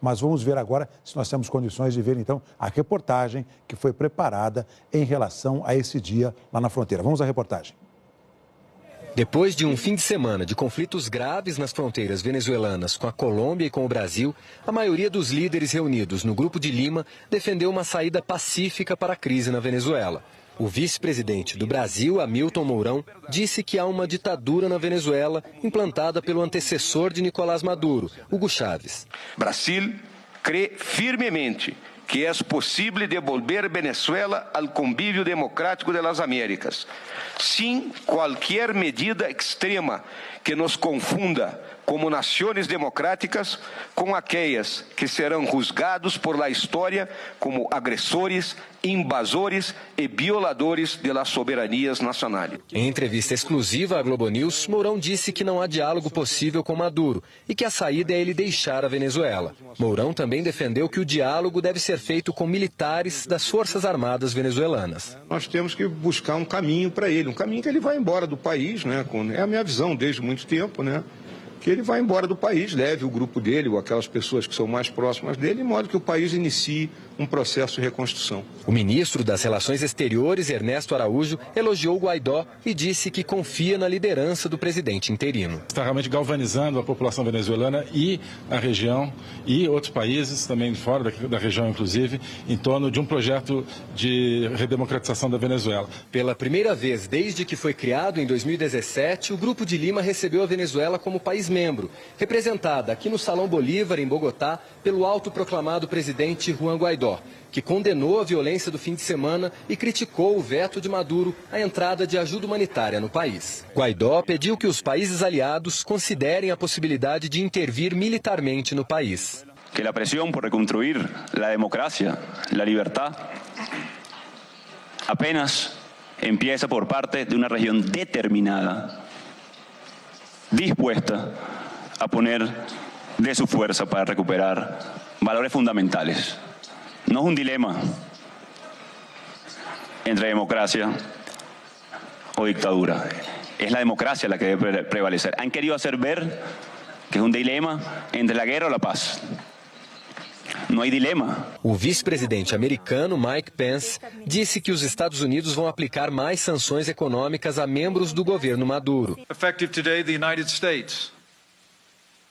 Mas vamos ver agora se nós temos condições de ver, então, a reportagem que foi preparada em relação a esse dia lá na fronteira. Vamos à reportagem. Depois de um fim de semana de conflitos graves nas fronteiras venezuelanas com a Colômbia e com o Brasil, a maioria dos líderes reunidos no Grupo de Lima defendeu uma saída pacífica para a crise na Venezuela. O vice-presidente do Brasil, Hamilton Mourão, disse que há uma ditadura na Venezuela implantada pelo antecessor de Nicolás Maduro, Hugo Chávez. Brasil crê firmemente que é possível devolver Venezuela ao convívio democrático das Américas, sem qualquer medida extrema que nos confunda como nações democráticas com aquelas que serão juzgados por la história como agressores, invasores e violadores de las soberanias nacionais. Em entrevista exclusiva à Globo News, Mourão disse que não há diálogo possível com Maduro e que a saída é ele deixar a Venezuela. Mourão também defendeu que o diálogo deve ser feito com militares das Forças Armadas venezuelanas. Nós temos que buscar um caminho para ele, um caminho que ele vai embora do país, né? É a minha visão desde muito tempo, né? Que ele vai embora do país, leve o grupo dele ou aquelas pessoas que são mais próximas dele, de modo que o país inicie um processo de reconstrução. O ministro das Relações Exteriores, Ernesto Araújo, elogiou Guaidó e disse que confia na liderança do presidente interino. Está realmente galvanizando a população venezuelana e a região e outros países, também fora da região inclusive, em torno de um projeto de redemocratização da Venezuela. Pela primeira vez desde que foi criado em 2017, o Grupo de Lima recebeu a Venezuela como país membro, representada aqui no Salão Bolívar, em Bogotá, pelo autoproclamado presidente Juan Guaidó, que condenou a violência do fim de semana e criticou o veto de Maduro à entrada de ajuda humanitária no país. Guaidó pediu que os países aliados considerem a possibilidade de intervir militarmente no país. Que a pressão por reconstruir a democracia, a liberdade, apenas empieza por parte de uma região determinada, dispuesta a poner de su fuerza para recuperar valores fundamentales. No es un dilema entre democracia o dictadura. Es la democracia la que debe prevalecer. Han querido hacer ver que es un dilema entre la guerra o la paz. Não há dilema. O vice-presidente americano Mike Pence disse que os Estados Unidos vão aplicar mais sanções econômicas a membros do governo Maduro. Effective today, the United States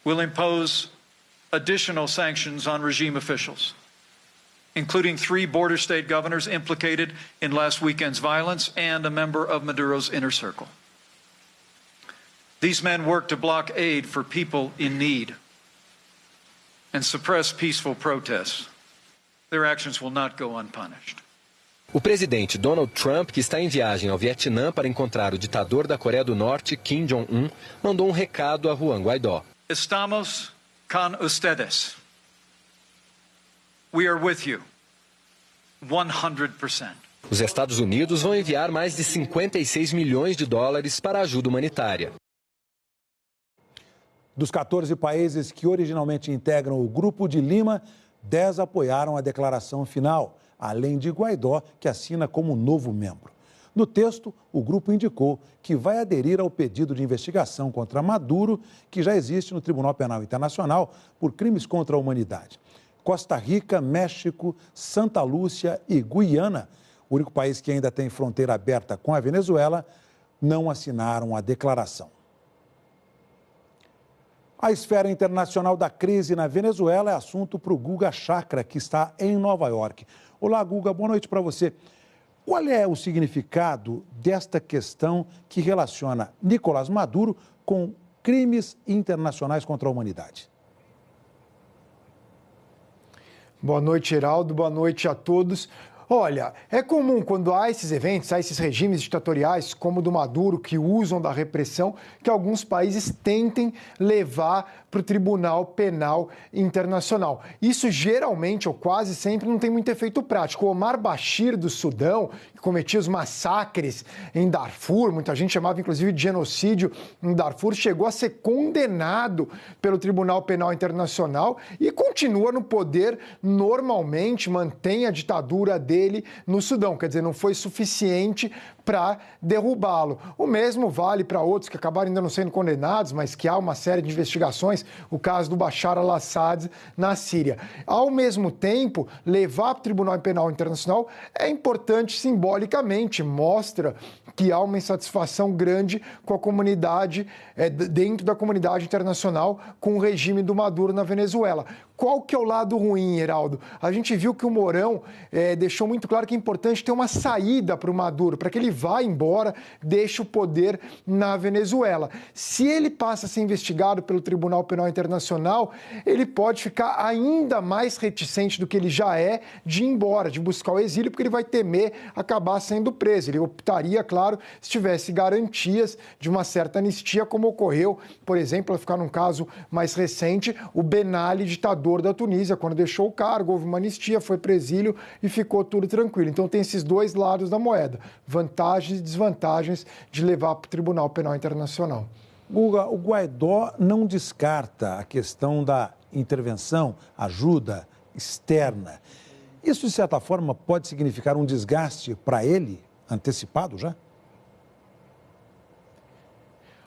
will impose additional sanctions on regime officials, including 3 border state governors implicated in last weekend's violence and a member of Maduro's inner circle. These men work to block aid for people in need and suppress peaceful protests. Their actions will not go unpunished. O presidente Donald Trump, que está em viagem ao Vietnã para encontrar o ditador da Coreia do Norte, Kim Jong-un, mandou um recado a Juan Guaidó. Estamos con ustedes. We are with you. 100%. Os Estados Unidos vão enviar mais de 56 milhões de dólares para a ajuda humanitária. Dos 14 países que originalmente integram o Grupo de Lima, 10 apoiaram a declaração final, além de Guaidó, que assina como novo membro. No texto, o grupo indicou que vai aderir ao pedido de investigação contra Maduro, que já existe no Tribunal Penal Internacional por crimes contra a humanidade. Costa Rica, México, Santa Lúcia e Guiana, o único país que ainda tem fronteira aberta com a Venezuela, não assinaram a declaração. A esfera internacional da crise na Venezuela é assunto para o Guga Chakra, que está em Nova York. Olá, Guga, boa noite para você. Qual é o significado desta questão que relaciona Nicolás Maduro com crimes internacionais contra a humanidade? Boa noite, Geraldo. Boa noite a todos. Olha, é comum quando há esses eventos, há esses regimes ditatoriais, como o do Maduro, que usam da repressão, que alguns países tentem levar para o Tribunal Penal Internacional. Isso geralmente, ou quase sempre, não tem muito efeito prático. O Omar Bashir, do Sudão, que cometia os massacres em Darfur, muita gente chamava inclusive de genocídio em Darfur, chegou a ser condenado pelo Tribunal Penal Internacional e continua no poder normalmente, mantém a ditadura dele dele no Sudão, quer dizer, não foi suficiente para derrubá-lo. O mesmo vale para outros que acabaram ainda não sendo condenados, mas que há uma série de investigações, o caso do Bashar al-Assad na Síria. Ao mesmo tempo, levar para o Tribunal Penal Internacional é importante simbolicamente, mostra que há uma insatisfação grande com a comunidade, dentro da comunidade internacional, com o regime do Maduro na Venezuela. Qual que é o lado ruim, Heraldo? A gente viu que o Mourão deixou muito claro que é importante ter uma saída para o Maduro, para que ele vá embora, deixe o poder na Venezuela. Se ele passa a ser investigado pelo Tribunal Penal Internacional, ele pode ficar ainda mais reticente do que ele já é de ir embora, de buscar o exílio, porque ele vai temer acabar sendo preso. Ele optaria, claro, se tivesse garantias de uma certa anistia, como ocorreu, por exemplo, para ficar num caso mais recente, o Ben Ali, ditador da Tunísia, quando deixou o cargo, houve uma anistia, foi para o exílio e ficou tudo tranquilo. Então tem esses dois lados da moeda, vantagens e desvantagens de levar para o Tribunal Penal Internacional. Guga, o Guaidó não descarta a questão da intervenção, ajuda externa. Isso, de certa forma, pode significar um desgaste para ele, antecipado já?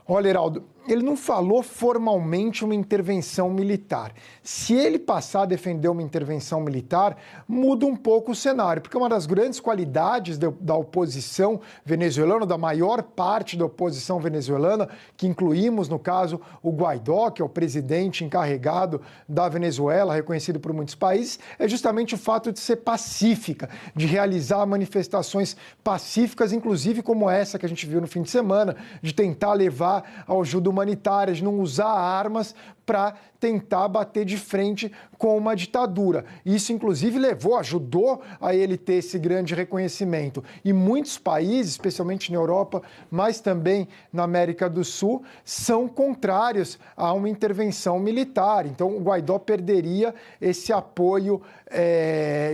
Olha, Heraldo, ele não falou formalmente uma intervenção militar. Se ele passar a defender uma intervenção militar, muda um pouco o cenário, porque uma das grandes qualidades da oposição venezuelana, da maior parte da oposição venezuelana, que incluímos, no caso, o Guaidó, que é o presidente encarregado da Venezuela, reconhecido por muitos países, é justamente o fato de ser pacífica, de realizar manifestações pacíficas, inclusive como essa que a gente viu no fim de semana, de tentar levar ajuda humanitária, de não usar armas para tentar bater de frente com uma ditadura. Isso, inclusive, ajudou a ele ter esse grande reconhecimento. E muitos países, especialmente na Europa, mas também na América do Sul, são contrários a uma intervenção militar. Então, o Guaidó perderia esse apoio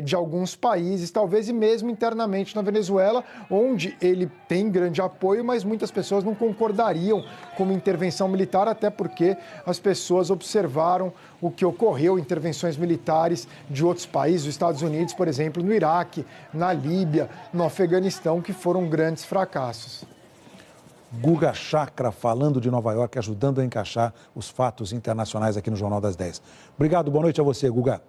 de alguns países, talvez e mesmo internamente na Venezuela, onde ele tem grande apoio, mas muitas pessoas não concordariam com uma intervenção militar, até porque as pessoas observaram o que ocorreu, intervenções militares de outros países, os Estados Unidos, por exemplo, no Iraque, na Líbia, no Afeganistão, que foram grandes fracassos. Guga Chakra falando de Nova York, ajudando a encaixar os fatos internacionais aqui no Jornal das 10. Obrigado, boa noite a você, Guga.